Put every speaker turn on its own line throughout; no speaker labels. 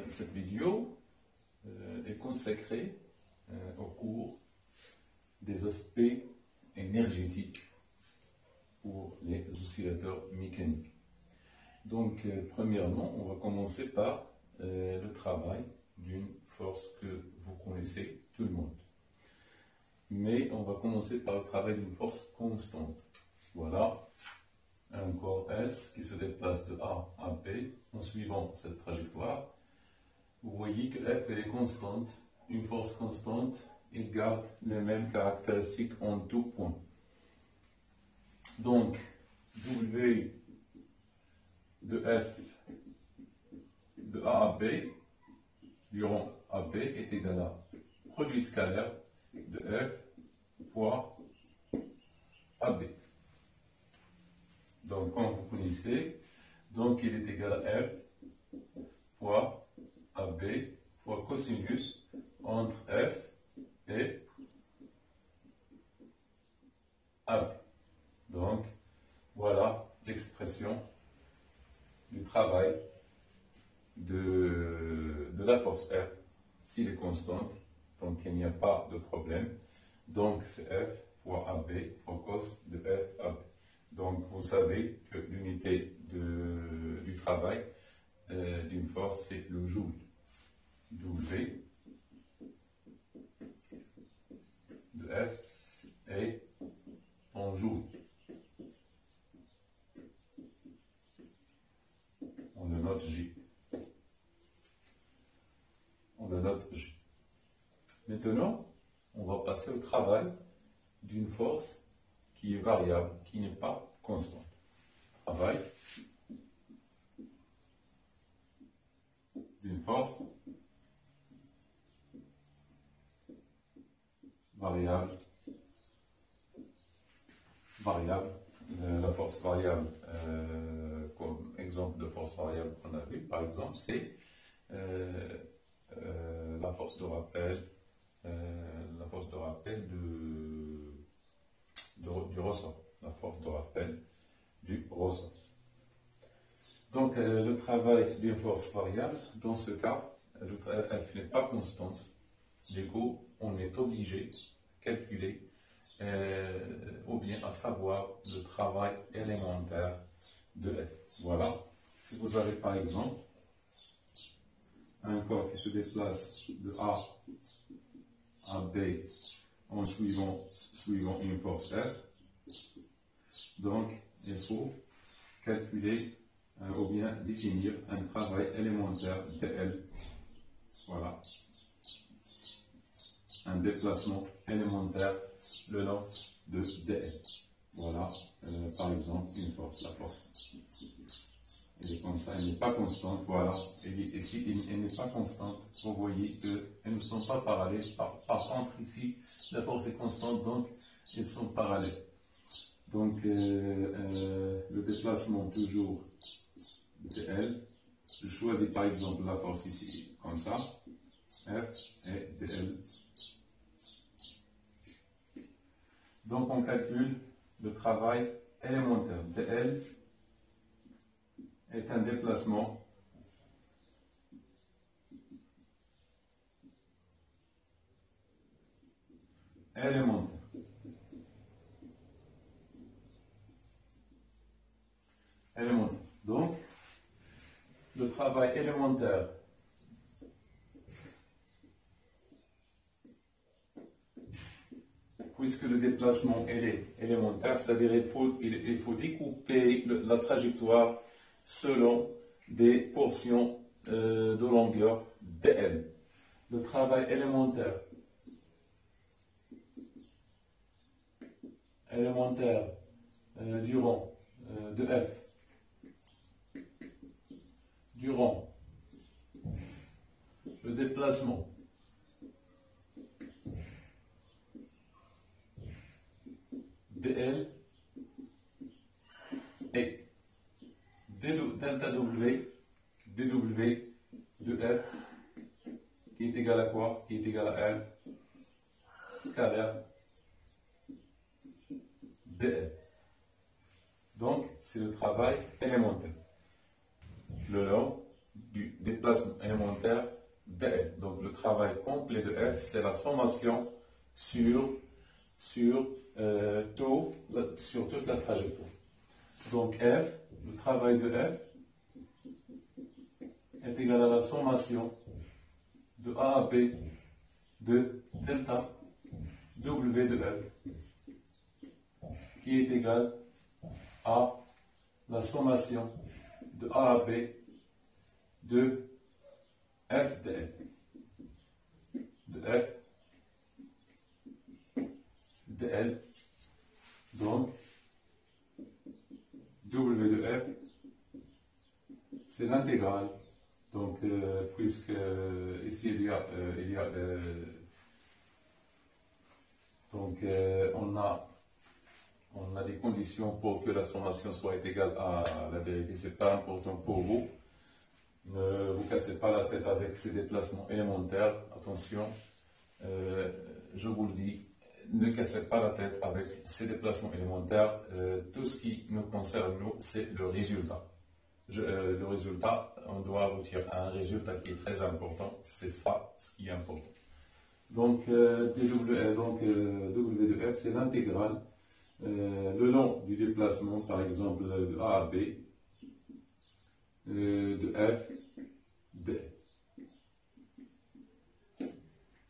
Cette vidéo est consacrée au cours des aspects énergétiques pour les oscillateurs mécaniques. Donc, premièrement, on va commencer par le travail d'une force que vous connaissez tout le monde. Mais on va commencer par le travail d'une force constante. Voilà un corps S qui se déplace de A à B en suivant cette trajectoire. Vous voyez que F elle est constante. Une force constante, il garde les mêmes caractéristiques en tout point. Donc, W de F de A à B durant AB est égal à produit scalaire de F fois AB. Donc, comme vous connaissez, donc il est égal à F fois AB fois cosinus entre F et AB. Donc, voilà l'expression du travail de la force F s'il est constante, donc il n'y a pas de problème. Donc, c'est F fois AB fois cos de F AB. Donc, vous savez que l'unité du travail d'une force, c'est le joule. W de F est en joule. On le note J. On le note J. Maintenant, on va passer au travail d'une force qui est variable, qui n'est pas constante. Travail d'une force variable. La force variable, comme exemple de force variable qu'on a vu, par exemple, c'est la force de rappel, du ressort. La force de rappel du ressort. Donc, le travail d'une force variable, dans ce cas, elle n'est pas constante. Du coup, on est obligé de calculer ou bien à savoir le travail élémentaire de F. Voilà. Si vous avez par exemple un corps qui se déplace de A à B en suivant une force F, donc il faut calculer ou bien définir un travail élémentaire dl. Voilà. Un déplacement élémentaire le long de dl. Voilà, par exemple, une force, la force. Elle est comme ça, elle n'est pas constante, voilà. Et si elle n'est pas constante, vous voyez qu'elles ne sont pas parallèles. Par contre, ici, la force est constante, donc elles sont parallèles. Donc, le déplacement toujours de L, je choisis par exemple la force ici, comme ça, F et dl. Donc, on calcule le travail élémentaire. dl est un déplacement élémentaire. Donc, le travail élémentaire puisque le déplacement est élémentaire, c'est-à-dire il faut découper la trajectoire selon des portions de longueur dl. Le travail élémentaire durant de F durant le déplacement dl est delta W dw de F qui est égal à quoi? Qui est égal à F scalaire dl. Donc, c'est le travail élémentaire le long du déplacement élémentaire dl. Donc le travail complet de f, c'est la sommation sur toute la trajectoire. Donc f, le travail de f est égal à la sommation de A à B de delta W de f, qui est égal à la sommation de A à B de f de L. De f de L. Donc, W de f, c'est l'intégrale. Donc, puisque ici il y a on a des conditions pour que la sommation soit égale à la dérivée. Ce n'est pas important pour vous. Ne vous cassez pas la tête avec ces déplacements élémentaires. Attention, je vous le dis, ne cassez pas la tête avec ces déplacements élémentaires. Tout ce qui nous concerne, nous, c'est le résultat. Le résultat, on doit retirer un résultat qui est très important. C'est ça ce qui est important. Donc, W de f, c'est l'intégrale le long du déplacement, par exemple, de A à B, de f d.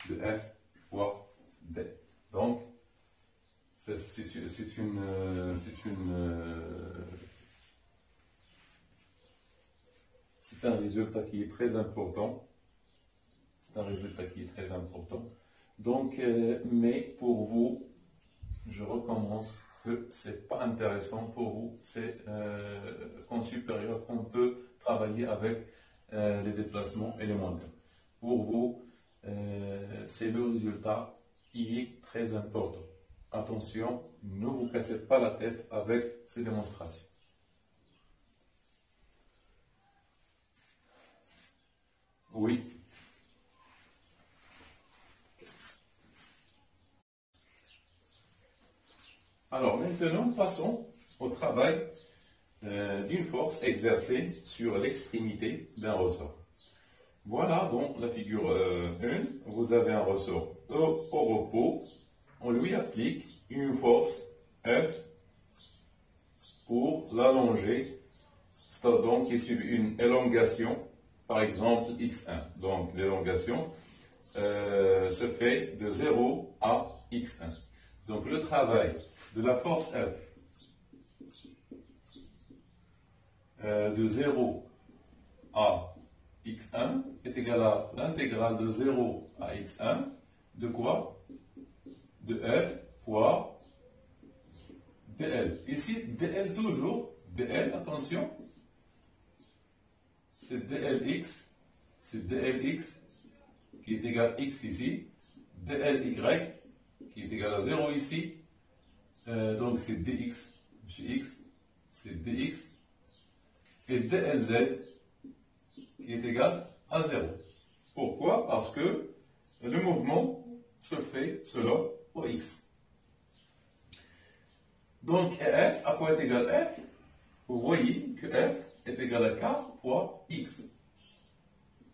De f fois d. Donc, c'est un résultat qui est très important. C'est un résultat qui est très important. Donc, mais pour vous, je recommence que ce n'est pas intéressant pour vous. C'est qu'en supérieur qu'on peut travailler avec les déplacements élémentaires. Pour vous, c'est le résultat qui est très important. Attention, ne vous cassez pas la tête avec ces démonstrations. Oui. Alors maintenant, passons au travail d'une force exercée sur l'extrémité d'un ressort. Voilà, donc la figure 1, vous avez un ressort au repos, on lui applique une force F pour l'allonger, donc il subit une élongation, par exemple x1. Donc l'élongation se fait de 0 à x1. Donc le travail de la force F de 0 à x1 est égal à l'intégrale de 0 à x1 de quoi? De f fois dl. Ici, dl toujours, dl, attention, c'est dlx, c'est dlx qui est égal à x ici, dly qui est égal à 0 ici, donc c'est dx chez x, c'est dx, et dlz qui est égal à 0. Pourquoi? Parce que le mouvement se fait selon OX. Donc F, à quoi est égal F? Vous voyez que F est égal à K fois X.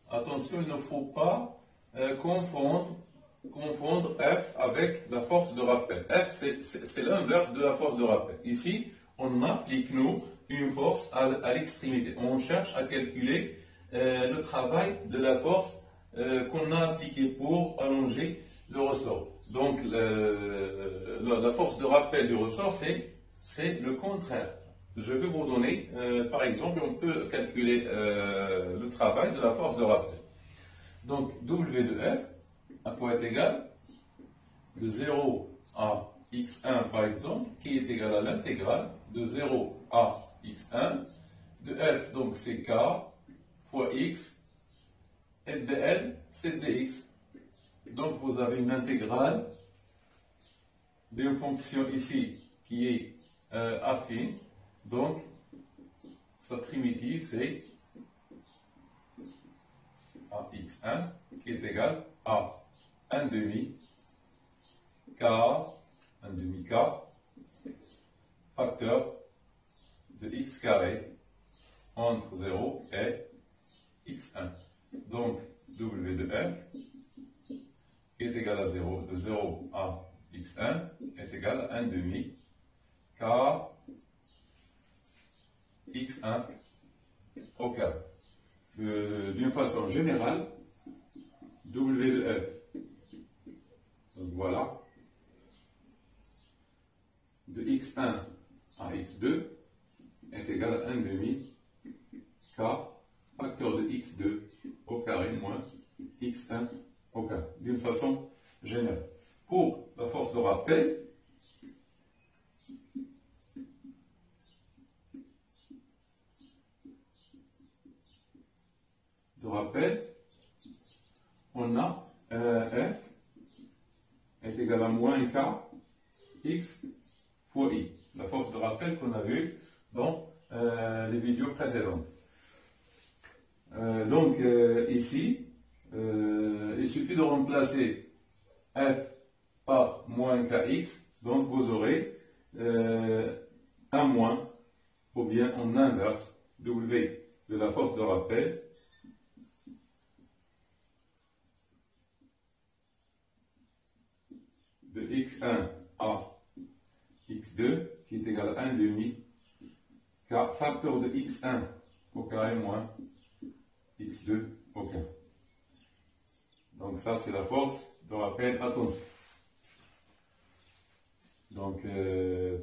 Attention, il ne faut pas confondre F avec la force de rappel. F, c'est l'inverse de la force de rappel. Ici, on applique, nous, une force à l'extrémité. On cherche à calculer le travail de la force qu'on a appliquée pour allonger le ressort. Donc, la force de rappel du ressort, c'est le contraire. Je vais vous donner, par exemple, on peut calculer le travail de la force de rappel. Donc, W de F, à quoi est égal? De 0 à x1, par exemple, qui est égal à l'intégrale de 0 à x1 de F, donc c'est K fois X, et dl, c'est dx. Donc, vous avez une intégrale d'une fonction ici qui est affine. Donc, sa primitive, c'est ax1 qui est égal à 1 demi k, 1 demi k, facteur de x carré entre 0 et x1. Donc, W de f est égal à 0. De 0 à x1 est égal à 1 demi k x1 au carré. D'une façon générale, W de f, donc voilà, de x1 à x2 est égal à 1 demi k facteur de x2 au carré moins x1 au carré, d'une façon générale. Pour la force de rappel, on a F est égal à moins K X fois I. La force de rappel qu'on a vue dans les vidéos précédentes. Donc ici, il suffit de remplacer F par moins KX. Donc vous aurez un moins, ou bien en inverse, W de la force de rappel de x1 à x2 qui est égal à 1 demi k facteur de x1 au carré moins x2 au carré. Donc ça c'est la force de rappel à tension. Donc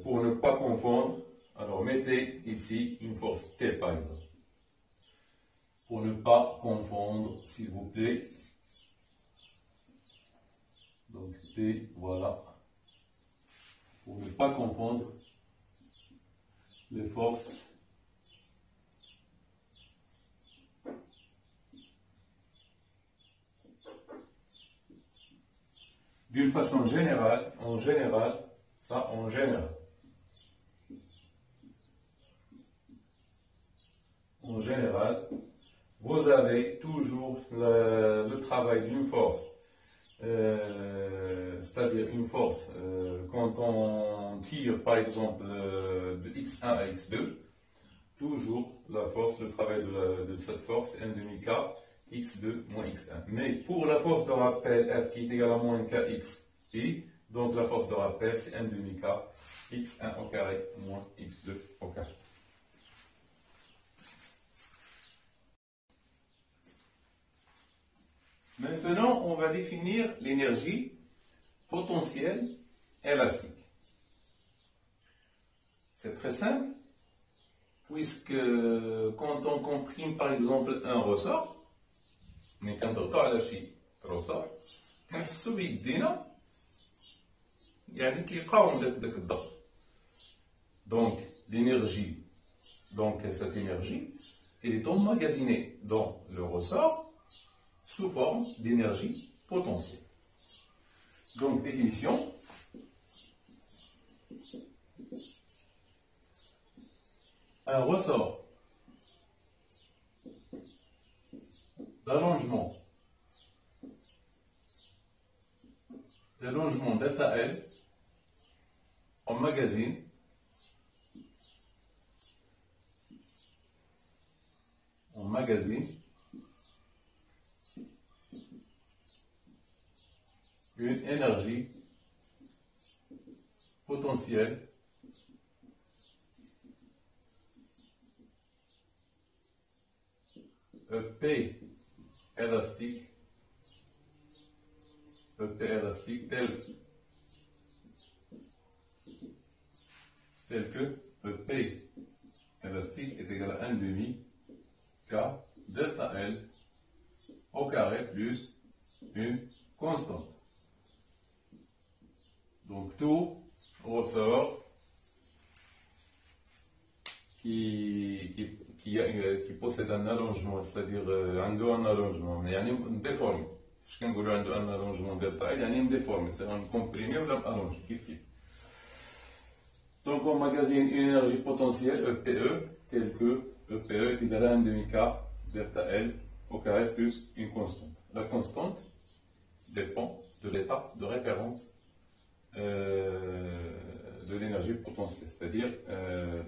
pour ne pas confondre, alors mettez ici une force T par exemple. Pour ne pas confondre, s'il vous plaît. Donc T, voilà. Pour ne pas confondre les forces d'une façon générale, en général, en général, vous avez toujours le travail d'une force. C'est-à-dire une force, quand on tire par exemple de x1 à x2, toujours la force, le travail de cette force, c'est 1 demi k x2 moins x1. Mais pour la force de rappel F qui est égale à moins kx i, donc la force de rappel c'est 1 demi k x1 au carré moins x2 au carré. Maintenant, on va définir l'énergie potentielle élastique. C'est très simple, puisque quand on comprime par exemple un ressort, mais quand on a شيء ressort, كنحسو بيدينا يعني كيقاوم داك الضغط. Donc l'énergie, donc cette énergie, elle est emmagasinée dans le ressort sous forme d'énergie potentielle. Donc, définition. Un ressort d'allongement delta L emmagasine une énergie potentielle EP élastique tel que EP élastique est égal à 1 demi K delta L au carré plus une constante. Donc tout ressort qui possède un allongement, c'est-à-dire un allongement, mais il y a une déforme. Je peux dire un allongement delta L, il y a une déforme, c'est un comprimé ou un allongé. Donc on emmagasine une énergie potentielle EPE, telle que EPE est égal à 1 demi K delta L au carré plus une constante. La constante dépend de l'état de référence de l'énergie potentielle, c'est-à-dire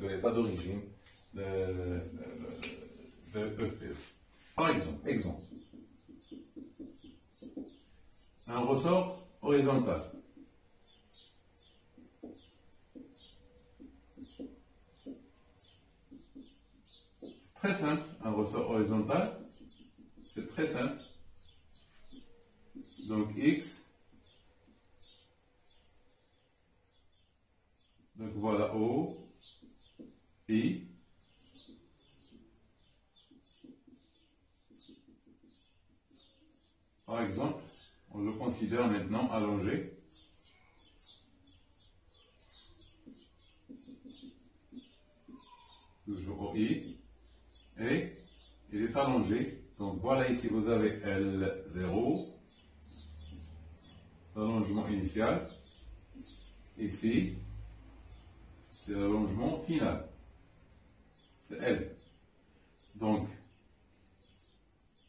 de l'état d'origine de EPE. Par exemple, un ressort horizontal. C'est très simple, un ressort horizontal, c'est très simple. Donc X, donc voilà O, I, par exemple, on le considère maintenant allongé. Toujours I, et il est allongé. Donc voilà, ici vous avez L0, l'allongement initial. Ici, c'est l'allongement final. C'est L. Donc,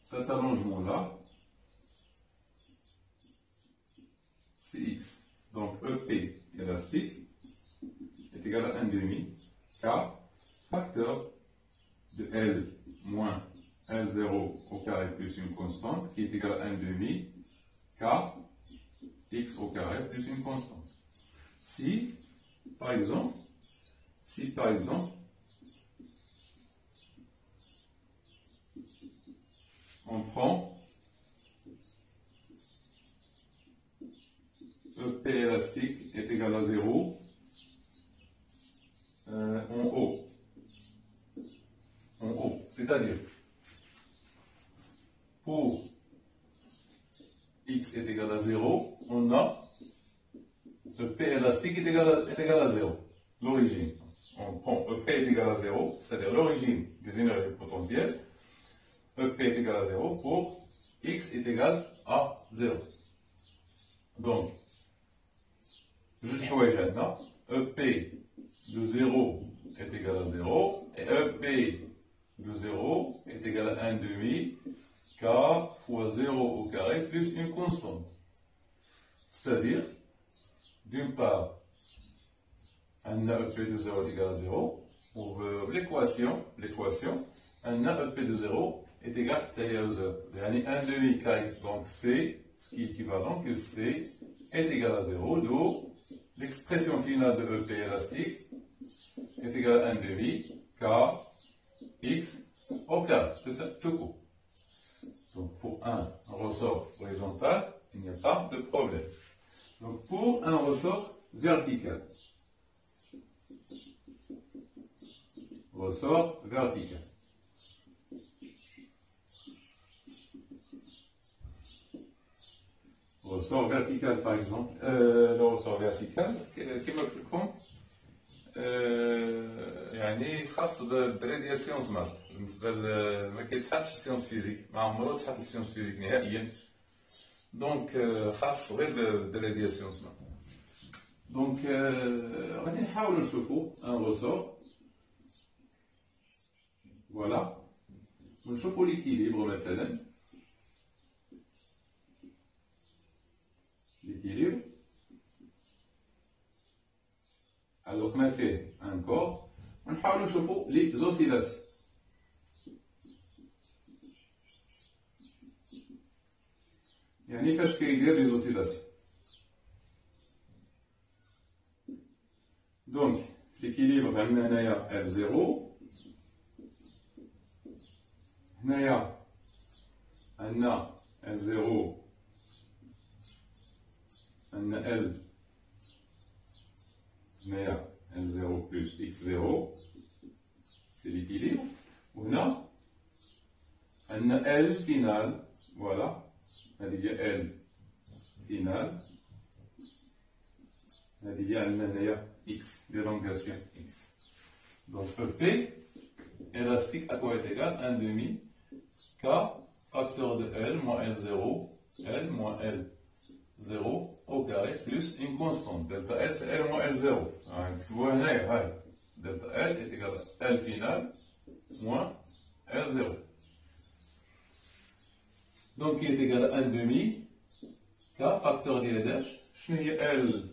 cet allongement-là, c'est X. Donc, EP élastique est égal à 1,5 K facteur de L moins L0 au carré plus une constante qui est égale à 1,5 K X au carré plus une constante. Si, par exemple, on prend EP élastique est égal à 0 en haut. C'est-à-dire, pour X est égal à 0, on a EP élastique est égal à 0, l'origine. On prend EP est égal à 0, c'est-à-dire l'origine des énergies potentielles. EP est égal à 0 pour X est égal à 0. Donc, je dis maintenant, EP de 0 est égal à 0 et EP de 0 est égal à 1,5 K fois 0 au carré plus une constante. C'est-à-dire, d'une part, un EP de 0 est égal à 0. Pour l'équation, un EP de 0 est égal à 0. Il y a 1,5 K, donc C, ce qui est équivalent que C est égal à 0, d'où l'expression finale de EP élastique est égale à 1,5 K X au carré, tout court. Donc pour un ressort horizontal, il n'y a pas de problème. Donc pour un ressort vertical, ressort vertical. Ressort vertical par exemple, le ressort vertical, كما قلت لكم يعني خاص بالدراري ديال سيونس مات بالنسبه ما كيتحطش سيونس فيزيك ما عمرو تحط سيونس فيزيك نهائيا دونك خاص غير بالدراري ديال سيونس مات دونك غادي نحاولوا نشوفوا ان ريسور فوالا ونشوفوا ليكيليبر مثلا l'équilibre. Alors on a fait un corps, on va voir les oscillations. يعني فاش كيدير les oscillations. Donc l'équilibre عندنا هنايا F0 هنايا عندنا F0 عندنا L هنايا L0 plus X0 c'est l'équilibre وهنا عندنا L final voilà هذه هي L final هذه هي عندنا هنايا X d'élongation X donc EP élastique à quoi est égal 1,5 K facteur de L moins L0 L moins L0 au carré plus une constante. Delta L, c'est L moins L0. Delta L est égal à L final moins L0. Donc, il est égal à 1,5 K facteur de H. Il y a L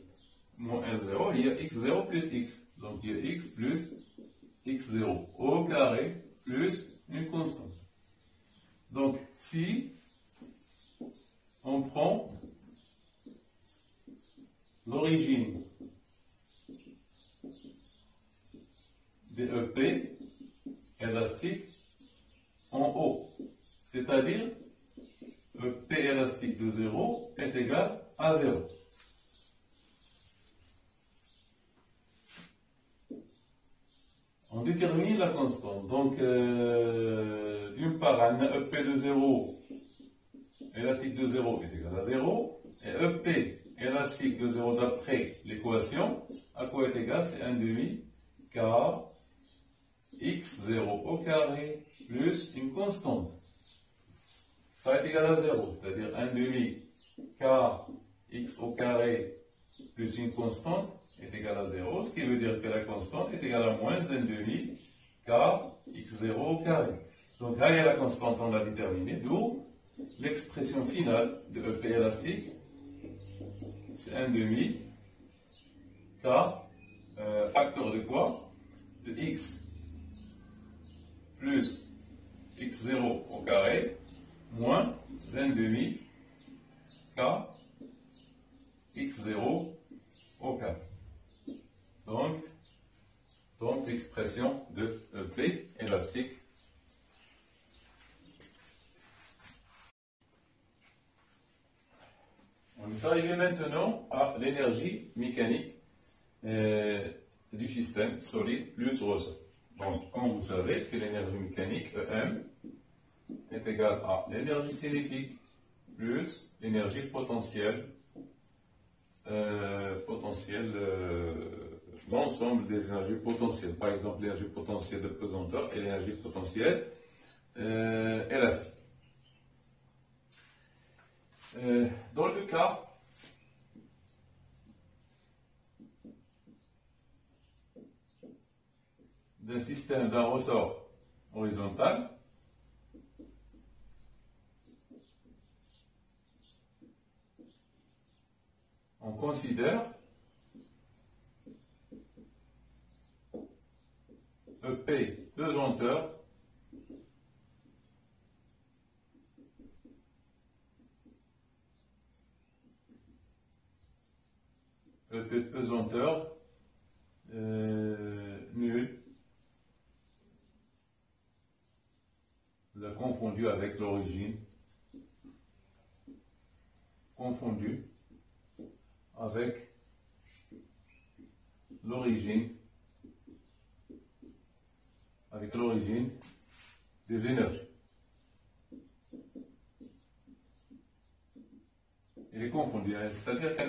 moins L0, il y a X0 plus X. Donc, il y a X plus X0 au carré plus une constante. Donc, si on prend l'origine des EP élastiques en haut, c'est-à-dire EP élastique de 0 est égal à 0. On détermine la constante. Donc, d'une part, un EP de 0, élastique de 0 est égal à 0, et EP élastique de 0 d'après l'équation, à quoi est égal? C'est 1 demi K x0 au carré plus une constante. Ça est égal à 0, c'est-à-dire 1 demi K x au carré plus une constante est égal à 0, ce qui veut dire que la constante est égale à moins 1 demi K x0 au carré. Donc là, il y a la constante, on l'a déterminée, d'où l'expression finale de EP élastique, c'est 1 demi K, facteur de quoi? De x plus x0 au carré, moins 1 demi K x0 au carré. Donc l'expression de EP élastique. On est arrivé maintenant à l'énergie mécanique du système solide plus ressort. Donc, comme vous savez que l'énergie mécanique, EM, est égale à l'énergie cinétique plus l'énergie potentielle, l'ensemble des énergies potentielles. Par exemple, l'énergie potentielle de pesanteur et l'énergie potentielle élastique. Dans le cas d'un système d'un ressort horizontal, on considère EP pesanteur nul, la confondu avec l'origine, confondu avec l'origine des énergies. Il est confondu, c'est-à-dire que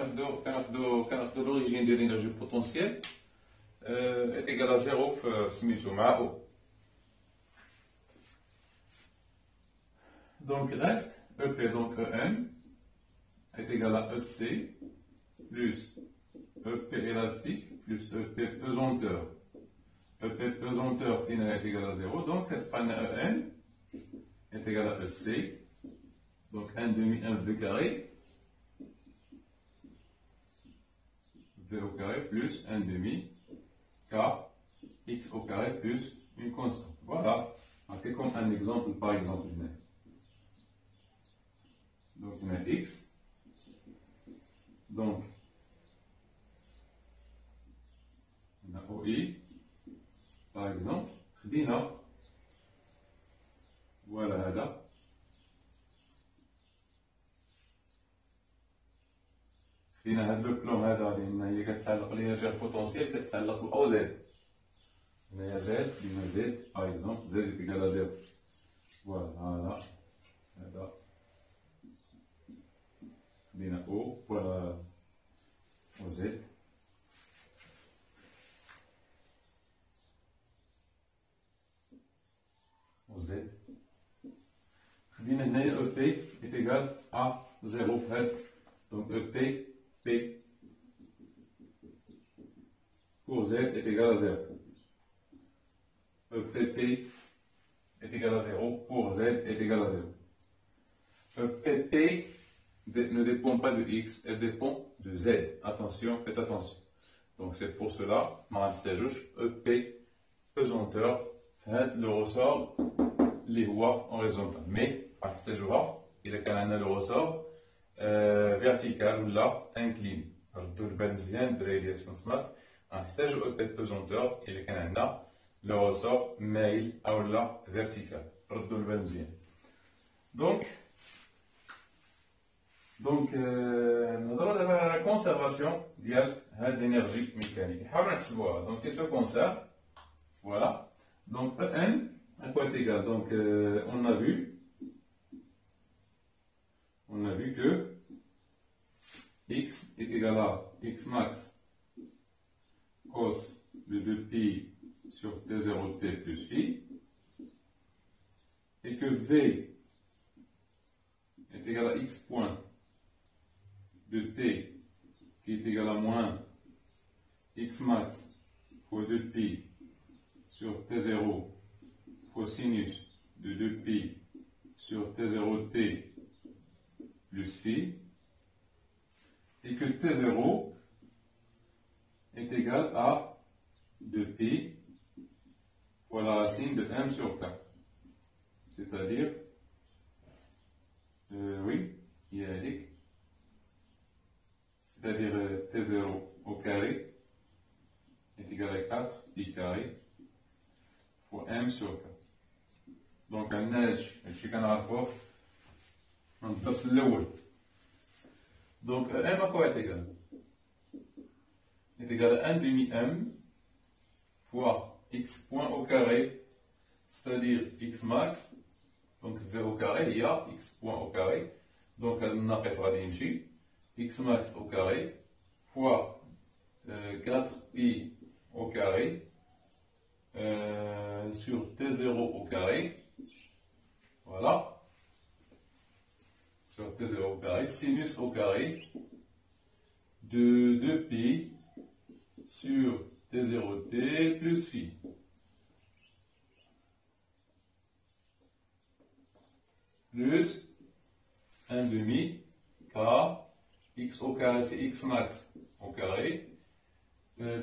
l'origine de l'énergie potentielle est égale à 0 مع O. Donc reste EP, donc EM est égal à EC plus EP élastique plus EP pesanteur. EP pesanteur est égal à 0, donc EM est égal à EC, donc 1 demi 1 V carré, V au carré plus 1 demi K x au carré plus une constante. Voilà, c'est comme un exemple, par exemple. Donc on a x, donc on a OI, par exemple, خدينا voilà هذا خدينا هذا لو بلون هذا لأن هي كتعلق الإنرجي البوتنسيال كتعلق بالأو زد. هنايا زد ديما زد باغ اكزومبل زد إيكال à 0. فوالا هذا خدينا أو فوالا أو زد. Z. EP est égal à 0. Donc EP, P pour Z est égal à 0. EPP est égal à 0 pour Z est égal à 0. EPP ne dépend pas de X, elle dépend de Z. Attention, faites attention. Donc c'est pour cela, EP pesanteur, le ressort les voies horizontales. Mais غنحتاجوها إلا كان عندنا لو ريسور فيرتيكال ولا انكلين. ردوا البال مزيان الدراري ديال سيونس مات، غنحتاجو او بي بوزونتور إلا كان عندنا لو ريسور مايل أو لا فيرتيكال. ردوا البال مزيان. دونك نهضروا دابا على لا كونسيرفاسيون ديال هاد لينيرجي ميكانيك، نحاولوا نحسبوها. دونك كي سو كونسيرف فوالا. دونك ان à quoi est égal? Donc, on a vu que x est égal à x max cos de 2pi sur t0 t plus phi, et que v est égal à x point de t qui est égal à moins x max fois 2pi sur t0 cosinus de 2pi sur t0t plus phi, et que t0 est égal à 2pi fois la racine de m sur k. C'est-à-dire, oui, il y a c'est-à-dire t0 au carré est égal à 4 pi carré fois m sur k. دونك عندنا هادشي كنعرفوه من الدرس الاول. دونك ام à quoi est égal? Est égal à 1 demi m fois x point au carré, c'est-à-dire x max, donc v au carré il y a x point au carré, donc الناقص غادي يمشي x max au carré fois 4 pi au carré sur t0 au carré. Voilà, sur t0 au carré, sinus au carré de 2pi sur t0t plus phi. Plus 1 demi k, x au carré c'est x max au carré,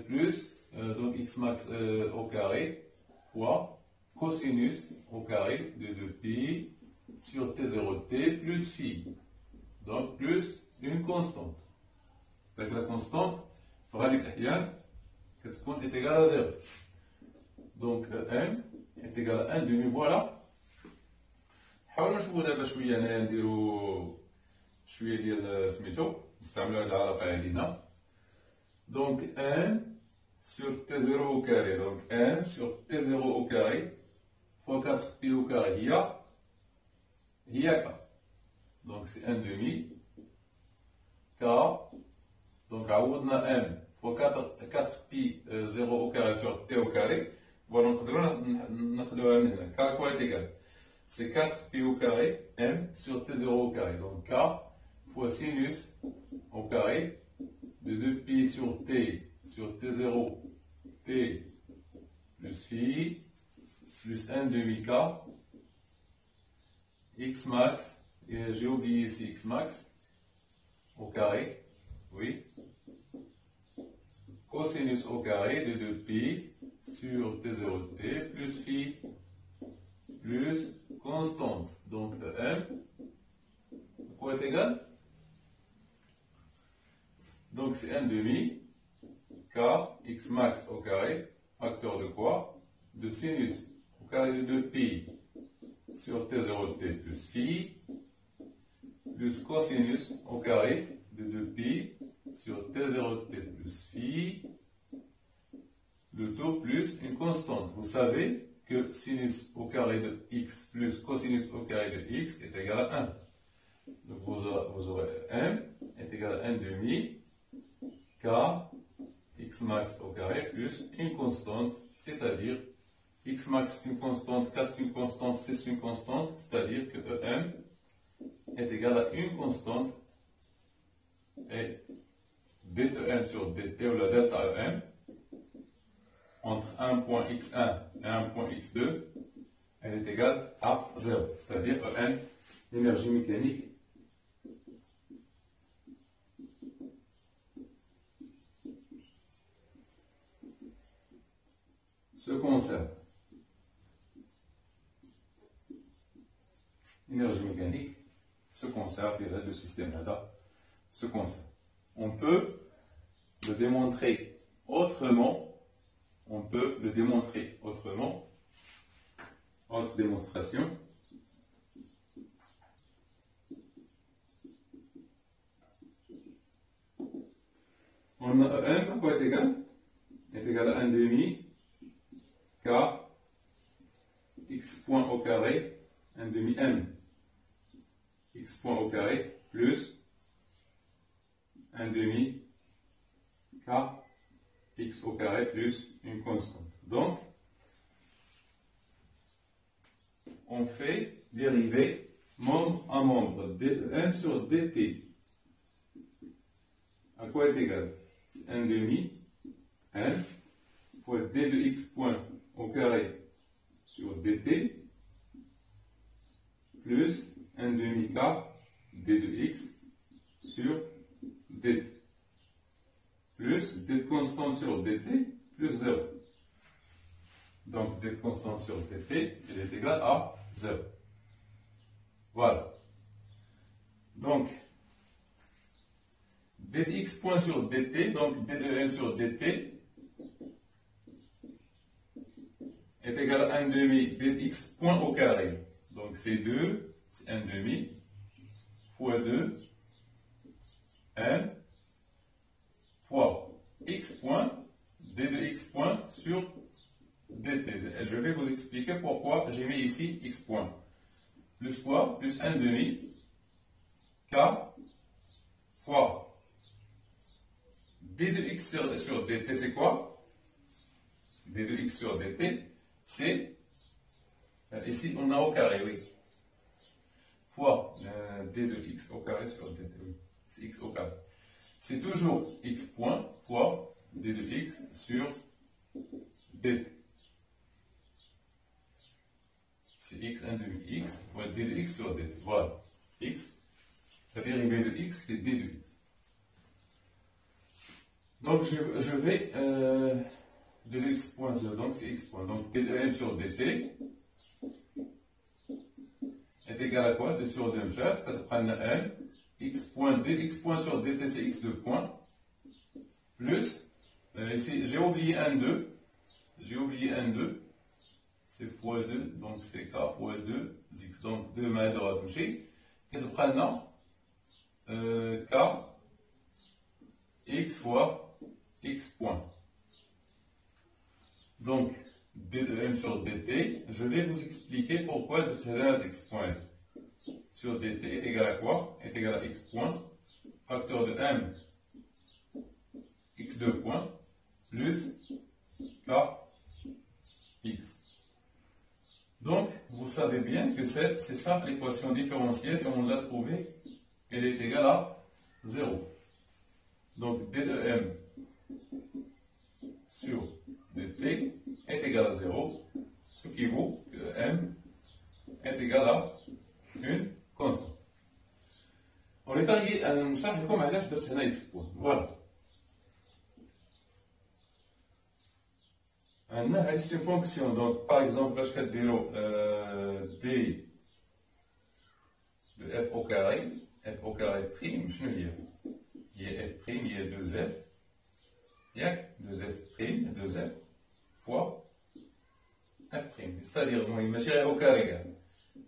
plus donc x max au carré fois cosinus au carré de 2pi sur t0t plus phi, donc plus une constante. Donc la constante est égale à 0. Donc m est égal à 1 demi. Voilà. حاولوا نشوفوا دابا شويه هنايا نديروا شويه ديال سميتو نستعملوا هاد العلاقه علينا. دونك 1 sur t0 au carré, donc 1 sur t0 au carré fois 4pi au carré, il y a k. Donc c'est 1 demi k. Donc عوضنا m fois 4pi 0 au carré sur t au carré. Voilà, نقدروا ناخذوها من هنا. k quoi est égal? C'est 4pi au carré m sur t0 au carré. Donc k fois sinus au carré de 2pi sur t sur t0 t plus phi plus 1 demi k x max, et j'ai oublié ici x max au carré, oui, cosinus au carré de 2pi sur t0t plus phi plus constante. Donc m quoi est égal? Donc c'est 1 demi k x max au carré, facteur de quoi? De sinus au carré de 2pi sur t0t plus phi plus cosinus au carré de 2pi sur t0t plus phi, le tout plus une constante. Vous savez que sinus au carré de x plus cosinus au carré de x est égal à 1. Donc vous aurez m est égal à 1 demi k x max au carré plus une constante, c'est-à-dire x max c'est une constante, k c'est une constante, c c'est une constante, c'est-à-dire que em est égal à une constante, et dtem sur dt ou la delta em entre un point x1 et un point x2, elle est égale à 0, c'est-à-dire em, l'énergie mécanique se conserve. énergie mécanique se conserve, et le système là se conserve. On peut le démontrer autrement. Autre démonstration. On a 1 quoi est égal à 1 demi k x point au carré 1 demi m x point au carré plus 1 demi k x au carré plus une constante. Donc, on fait dériver membre à membre 1 sur dt. À quoi est égal? 1 demi n fois d de x point au carré sur dt plus 1 demi k d de x sur dt plus d constante sur dt plus 0. Donc d constante sur dt, elle est égale à 0. Voilà. Donc d de x point sur dt, donc d de m sur dt est égal à 1 demi d de x point au carré. Donc c'est 2, c'est 1 demi fois 2 m fois x point d de x point sur dt. Je vais vous expliquer pourquoi j'ai mis ici x point. Plus quoi? Plus 1 demi k fois d de x sur dt, c'est quoi? D de x sur dt, c'est, ici on a au carré, oui, fois d de x au carré sur dt, oui, c'est x au carré. C'est toujours x point fois d de x sur dt. C'est x 1 demi x fois d de x sur dt. Voilà, x, la dérivée de x, c'est d de x. Donc je vais d de x point sur, donc c'est x point. Donc d de m sur dt est égal à quoi? 2 sur 2 مشات كتبقى m x point d x point sur dt, c'est x de point, plus ici j'ai oublié un 2, c'est fois 2, donc c'est k fois 2 x, donc 2 ما يدور تمشي كتبقى لنا k x fois x point. Donc d de m sur dt, je vais vous expliquer pourquoi de cette x point sur dt est égal à quoi? Est égal à x point, facteur de m x2 point plus k x. Donc, vous savez bien que c'est ça l'équation différentielle et on l'a trouvée, elle est égale à 0. Donc, d de m sur dt est égal à 0, ce qui vaut que m est égal à une constante. On est arrivé à une charge comme علاش درت هنا x point. Voilà. C'est une fonction. Donc, par exemple, فاش كديروا d de f au carré prime, شنو هي؟ هي f prime هي 2f, ياك 2f prime 2f fois f prime. C'est-à-dire المهم ماشي غير au carré كاع.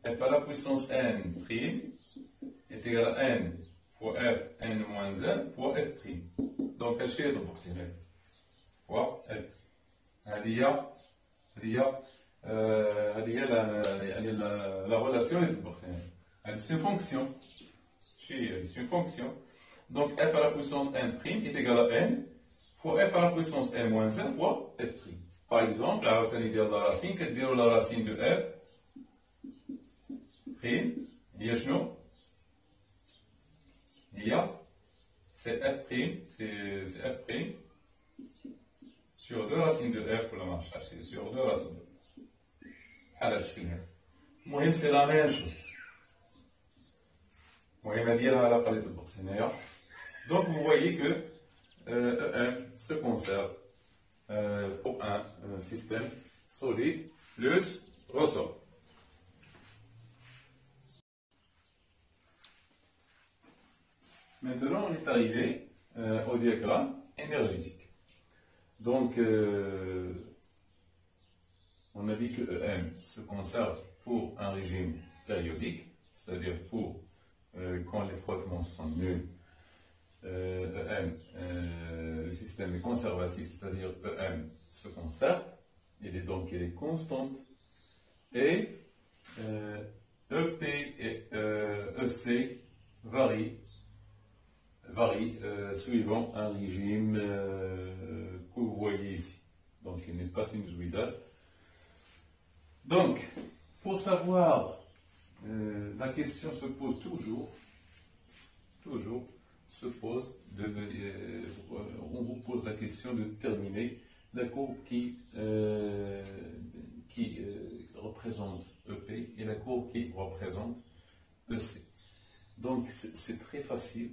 f à la puissance n prime est égal à n fois f n moins 1 fois f prime. Donc هادشي اللي طبقتي هنا fois f. هذه هي يعني la relation اللي طبقتي هنا. هذه c'est une fonction. C'est une fonction. Donc f à la puissance n prime est égal à n fois f à la puissance n moins 1 fois f prime. Par exemple, عاوتاني ديال لا راسين كديروا لا راسين دو f prime هي شنو؟ هي c'est f prime, c'est f prime sur 2 racines de f ولا ما عرفتش c'est sur 2 racines de بحال هذا الشكل هذا. المهم سي لا ميم شوز. المهم هذه هي العلاقه اللي طبقت هنايا. Donc vous voyez que E1 se conserve pour un système solide plus ressort. Maintenant, on est arrivé au diagramme énergétique. Donc, on a dit que EM se conserve pour un régime périodique, c'est-à-dire pour quand les frottements sont nuls. EM, le système est conservatif, c'est-à-dire EM se conserve, il est constante, et EP et EC varient suivant un régime que vous voyez ici. Donc il n'est pas sinusoïdal. Donc, pour savoir, la question se pose toujours, on vous pose la question de déterminer la courbe qui représente EP et la courbe qui représente EC. Donc c'est très facile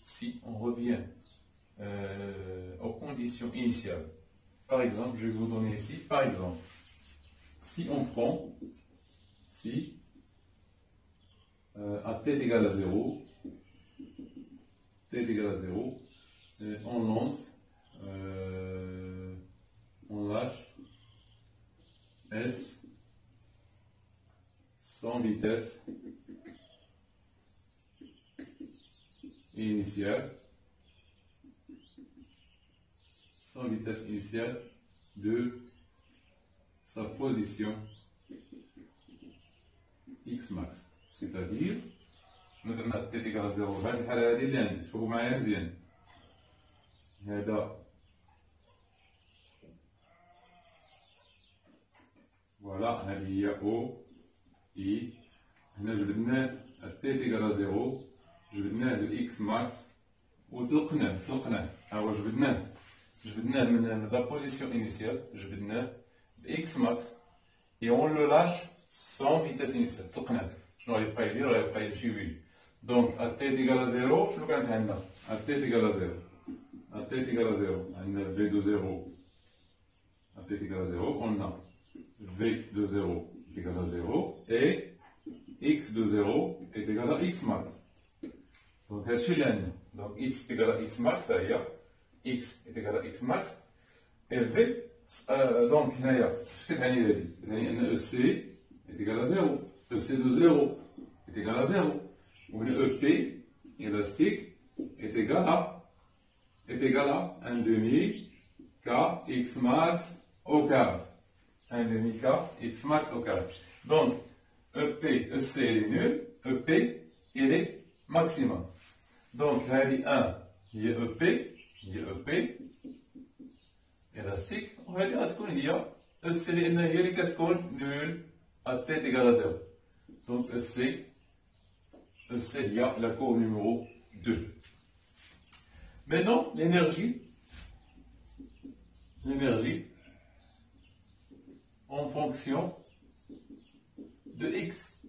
si on revient aux conditions initiales. Par exemple, je vais vous donner ici, par exemple, si on prend, à t égale à 0, on lance, on lâche S sans vitesse initiale, de sa position X max. C'est-à-dire, مثلا t égale à 0 هذه الحالة هذه اللي عندي شوفوا معايا مزيان هذا فوالا هذه هي او اي هنا جبدناه t égale à 0 جبدناه ل x max وطلقناه ها هو جبدناه من la position initiale جبدناه ل x max et on le lâche sans vitesse initiale طلقناه شنو غيبقى يدير غيبقى يمشي ويجي دونك ا t égale à 0 شنو كانت عندنا ا t égale à 0 عندنا v de 0 ا t égale à 0 on a v de 0 est égal à 0 et x de 0 est égal à x max. Donc هادشي اللي عندنا donc x est égal à x max ها هي x est égal à x max et v donc هنايا اش كتعني هادي كتعني ان EC est égal à 0 EC de 0 est égal à 0 ou EP élastique est égal à 1 demi k x max au carré. 1 demi k x max au carré. Donc EP, EC est nul, EP il est maximum. Donc هذه 1 هي EP élastique وهذه غتكون هي EC لأن هي اللي كتكون nul à t égale à 0. Donc EC il y a la courbe numéro 2. Maintenant, l'énergie en fonction de x.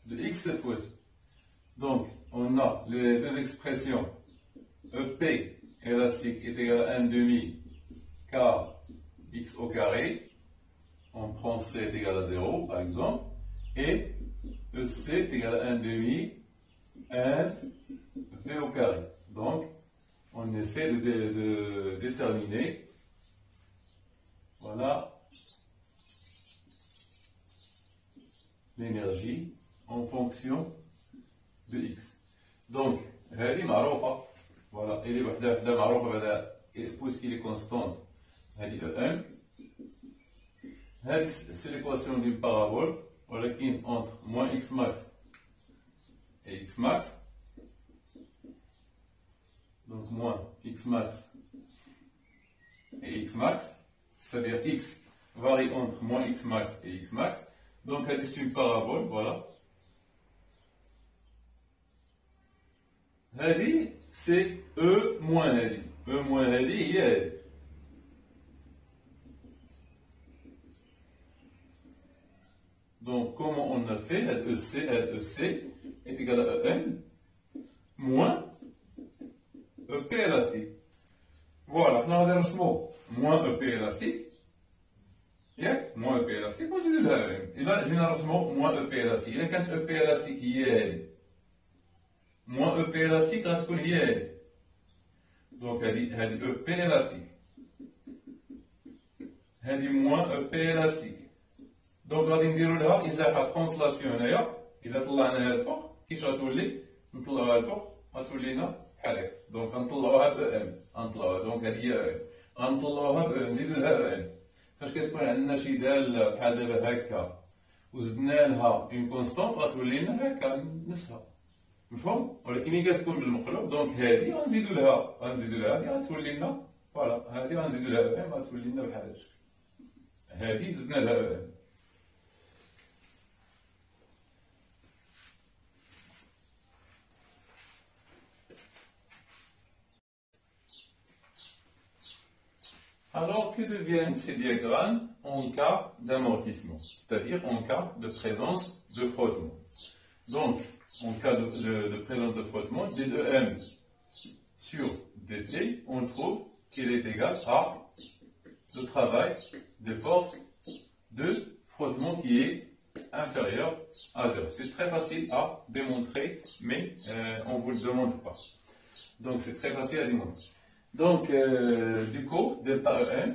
De x cette fois-ci. Donc, on a les deux expressions. EP élastique est égal à 1 demi k x au carré. On prend c est égal à 0, par exemple. Et EC est égal à 1 demi 1 v au carré. Donc, on essaie de déterminer, voilà, l'énergie en fonction de x. Donc, هذه معروفة, voilà, elle est وحدة معروفة بعدا puisqu'il est constante. هذه EM. هذه c'est l'équation d'une parabole, ولكن entre moins x max et x max. Donc moins x max et x max, c'est-à-dire x varie entre moins x max et x max. Donc c'est une parabole, voilà. هذه c'est E moins هذه. E moins هذه هي هذه. Donc comment on a fait EC est égal à EM moins EP élastique. Voilà, on a moins EP élastique. Moins EP élastique, on s'est dit là. Et là, généralement, moins EP élastique. Il y a quand EP élastique, il y a moins EP élastique غتكون هي هذه. دونك هذه EP élastique. هذه moins EP élastique. دونك غادي نديرو لها ازاحه ترانسلاسيون هنايا. الا طلعناها الفوق كيفاش غتولي؟ نطلعوها الفوق غتولي لنا بحال هكا. دونك غنطلعوها ب ام. غنطلعوها دونك هذه هي ام. غنطلعوها ب ام نزيدو لها ام. فاش كتكون عندنا شي داله بحال دابا هكا وزدنا لها اون كونستونط غتولي لنا هكا نفسها. مفهوم؟ ولكن ملي كتكون بالمقلوب دونك هذه غنزيدو لها هذه غتولي لنا فوالا. هذه غنزيدو لها ام غتولي لنا بحال هذا الشكل. هذه زدنا لها ام. Alors, que deviennent ces diagrammes en cas d'amortissement, c'est-à-dire en cas de présence de frottement? Donc, en cas de présence de frottement, d de m sur dt, on trouve qu'il est égal à le travail des forces de frottement qui est inférieur à 0. C'est très facile à démontrer, mais on ne vous le demande pas. Donc, c'est très facile à démontrer. Donc, du coup, delta EM,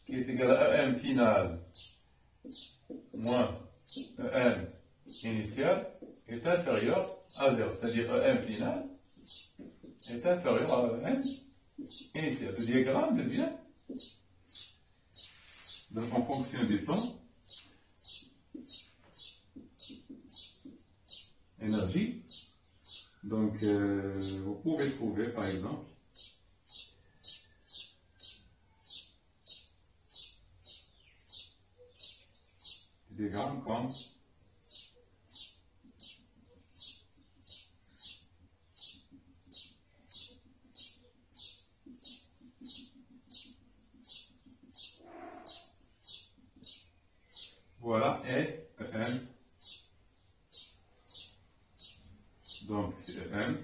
qui est égal à EM final moins EM initial, est inférieur à 0. C'est-à-dire EM final est inférieur à EM initial. Le diagramme devient, donc en fonction du temps, énergie. Donc, vous pouvez trouver, par exemple, des diagrammes comme voilà, et EM. Donc, c'est EM.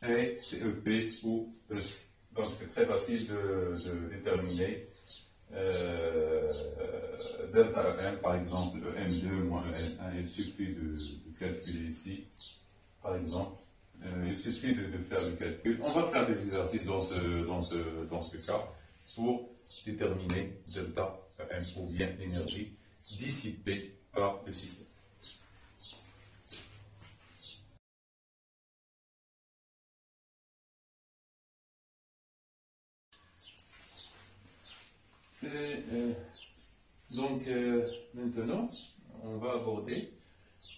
Et c'est EP ou EC. Donc, c'est très facile de déterminer delta EM, par exemple, EM2 moins EM1. Il suffit de calculer ici, par exemple. Il suffit de faire le calcul. On va faire des exercices dans ce cas pour déterminer delta EM ou bien l'énergie dissipée par le système. Donc maintenant, on va aborder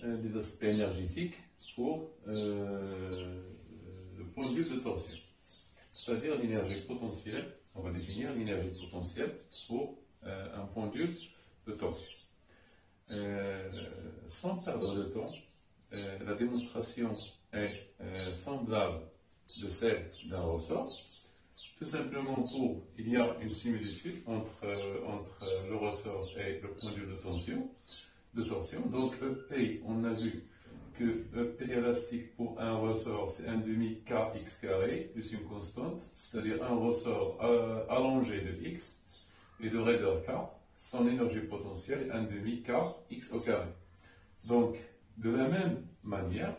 les aspects énergétiques pour le point de vue de torsion. C'est-à-dire l'énergie potentielle, on va définir l'énergie potentielle pour un point de vue de torsion. Sans perdre de temps, la démonstration est semblable de celle d'un ressort. Tout simplement il y a une similitude entre le ressort et le point de vue de torsion. Donc EP, on a vu que EP élastique pour un ressort, c'est 1 demi kx carré plus une constante, c'est-à-dire un ressort allongé de x et de raideur k, son énergie potentielle est 1 demi kx au carré. Donc, de la même manière,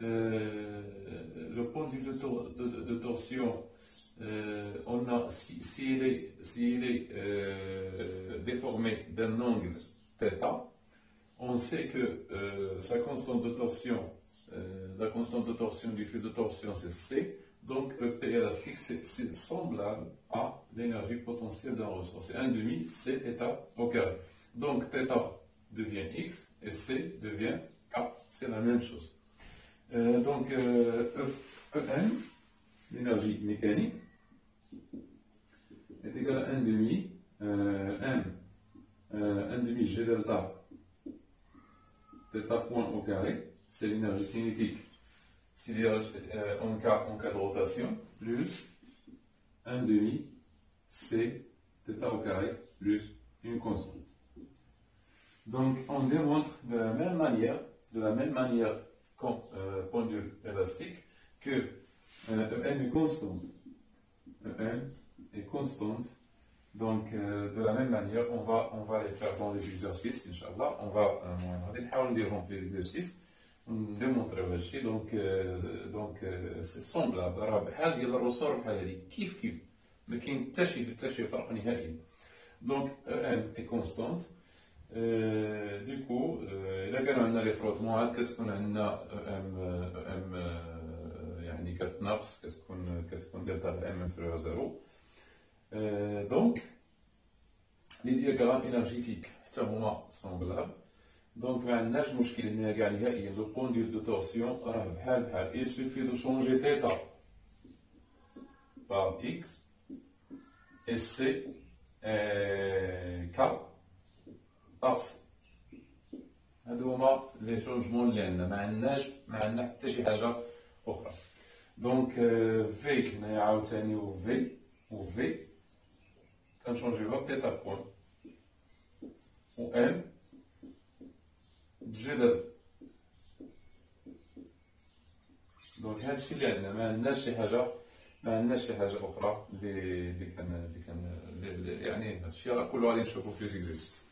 le point de vue de torsion, s'il est déformé d'un angle θ, on sait que sa constante de torsion, la constante de torsion du fil de torsion c'est C, donc EP élastique c'est semblable à l'énergie potentielle d'un ressort. C'est 1 demi C θ au carré. Donc θ devient X et C devient K, c'est la même chose. Donc EM, l'énergie mécanique, est égal à 1 demi M 1 demi G delta θ point au carré, c'est l'énergie cinétique en cas de rotation, plus 1 demi C θ au carré plus une constante. Donc on démontre de la même manière qu'en pendule élastique que EM est constante. EM est constante. Donc, de la même manière, on va les faire dans les exercices, Inch'Allah. On va les exercices. نديمونطريو هادشي. دونك سي سومبلابل، راه بحال ديال الرسور بحال هادي كيف ما كاين حتى شي فرق نهائيا. دونك ام اي كونستانت. دوكو الا كانوا عندنا لي فروتمون عاد كتكون عندنا ام يعني كتناقص، كتكون دلتا ام انفيريور زيرو. دونك لي دياغرام انرجيتيك حتى هما سومبلابل. دونك ما عندناش مشكل هنا كاع نهائيا. لو بوندول دو تورسيون راه بحال il suffit de changer θ par x et c k par c. هادو هما لي شونجمون اللي عندنا، ما عندنا حتى شي حاجه اخرى. دونك في هنايا عاوتاني و في كنشونجيوها بثيتا بوان و ام جدر. دونك هادشي اللي عندنا، ما عندناش شي حاجه اخرى اللي كان يعني هادشي راه كله غادي نشوفو في زيكزيست.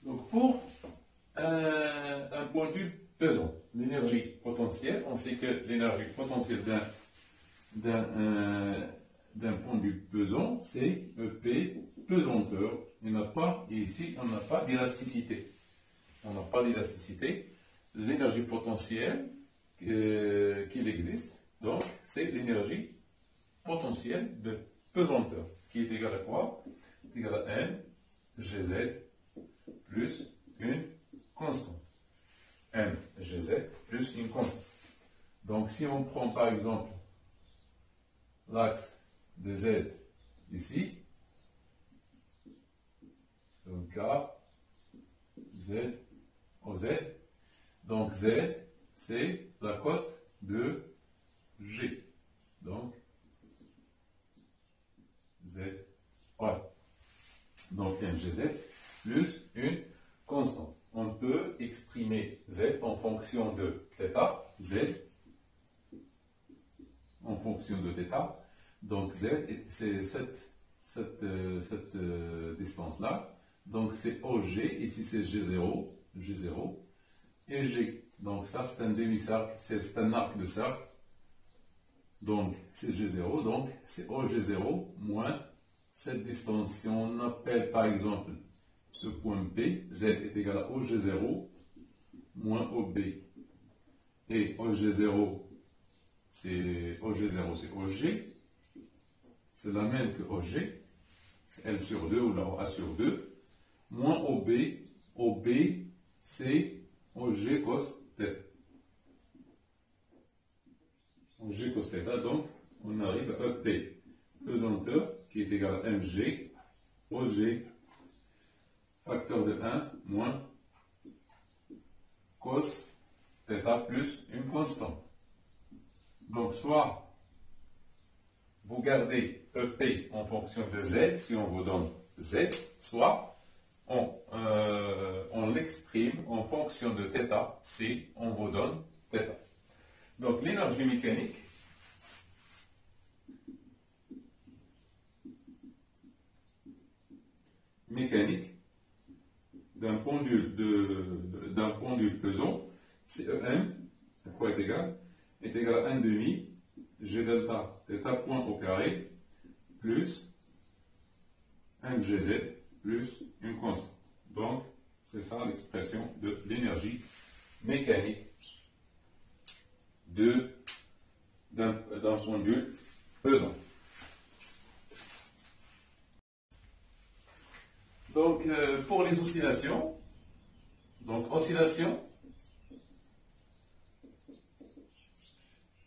Donc pour un point de vue pesant, l'énergie potentielle, on sait que l'énergie potentielle d'un point de vue pesant, c'est EP pesanteur. Ici, on n'a pas d'élasticité. On n'a pas d'élasticité. L'énergie potentielle qu'il existe, donc, c'est l'énergie potentielle de pesanteur, qui est égale à quoi? C'est égal à M Gz plus une constante. M Gz plus une constante. Donc, si on prend par exemple l'axe de Z ici, donc K, Z, OZ. Donc Z, c'est la cote de G. Donc Z, voilà. Donc MGZ plus une constante. On peut exprimer Z en fonction de θ, Z, en fonction de θ. Donc Z, c'est cette distance-là. Donc c'est OG, ici c'est G0, et G. Donc ça c'est un demi-cercle, c'est un arc de cercle. Donc c'est G0, donc c'est OG0 moins cette distance. Si on appelle par exemple ce point P, Z est égal à OG0 moins OB. Et OG0 c'est OG, c'est la même que OG, c'est L sur 2 ou là A sur 2, moins OB, c'est OG cos θ. OG cos θ, donc on arrive à EP, pesanteur, qui est égal à MG, OG, facteur de 1, moins cos θ plus une constante. Donc soit vous gardez EP en fonction de Z, si on vous donne Z, soit on l'exprime en fonction de θ, si on vous donne θ. Donc l'énergie mécanique d'un pendule pesant, c'est EM, à quoi est égal à 1 demi G delta θ point au carré plus 1 Gz plus une constante. Donc, c'est ça l'expression de l'énergie mécanique d'un pendule pesant. Donc, pour les oscillations,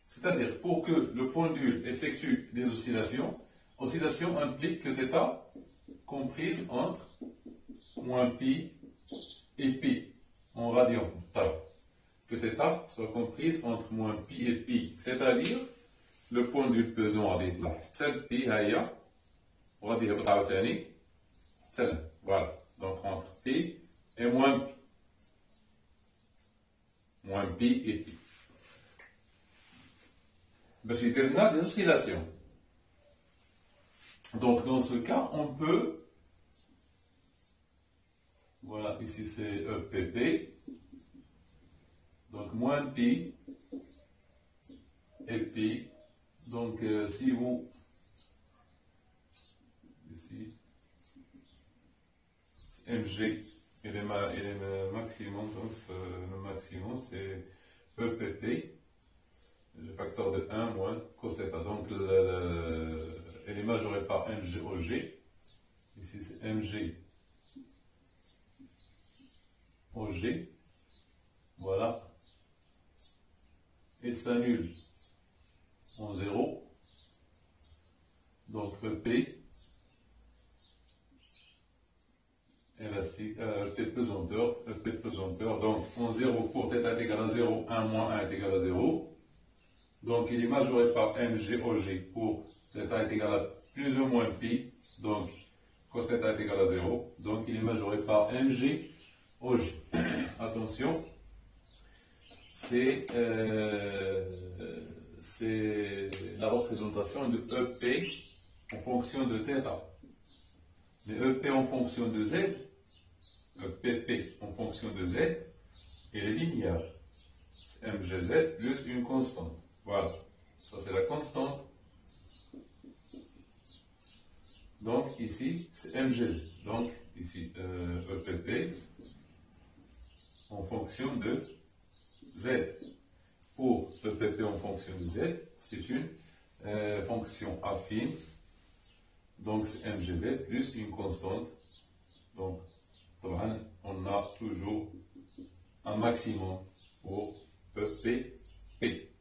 c'est-à-dire pour que le pendule effectue des oscillations, oscillation implique que θ comprise entre moins pi et pi en radian tau. Que θ soit comprise entre moins pi et pi, c'est-à-dire le pendule pesant غادي يطلع حتى pi هيا وغادي يهبط عاوتاني حتى voilà. Donc entre pi et moins pi. Moins pi et pi. باش يدير لنا des oscillations. Donc, dans ce cas, on peut, voilà, ici c'est EPP, donc moins pi et pi. Donc, si vous, ici, MG, il est maximum, donc le maximum c'est EPP, le facteur de 1 moins cos θ. Donc, elle est majorée par MG OG. Ici, c'est MG OG. Voilà. Il s'annule en 0. Donc, EP, élastique, EP pesanteur. Donc, en 0 pour θ est égal à 0, 1 moins 1 est égal à 0. Donc, il est majoré par MG OG pour θ est égal à plus ou moins pi. Donc, cos θ est égal à 0. Donc, il est majoré par MG OG. Attention, c'est la représentation de EP en fonction de θ. Mais EP en fonction de Z, PP en fonction de Z, il est linéaire. C'est MGZ plus une constante. Voilà, ça c'est la constante. Donc ici, c'est MGZ. Donc ici, EPP en fonction de Z. Pour EPP en fonction de Z, c'est une fonction affine. Donc c'est MGZ plus une constante. Donc on a toujours un maximum pour EPP.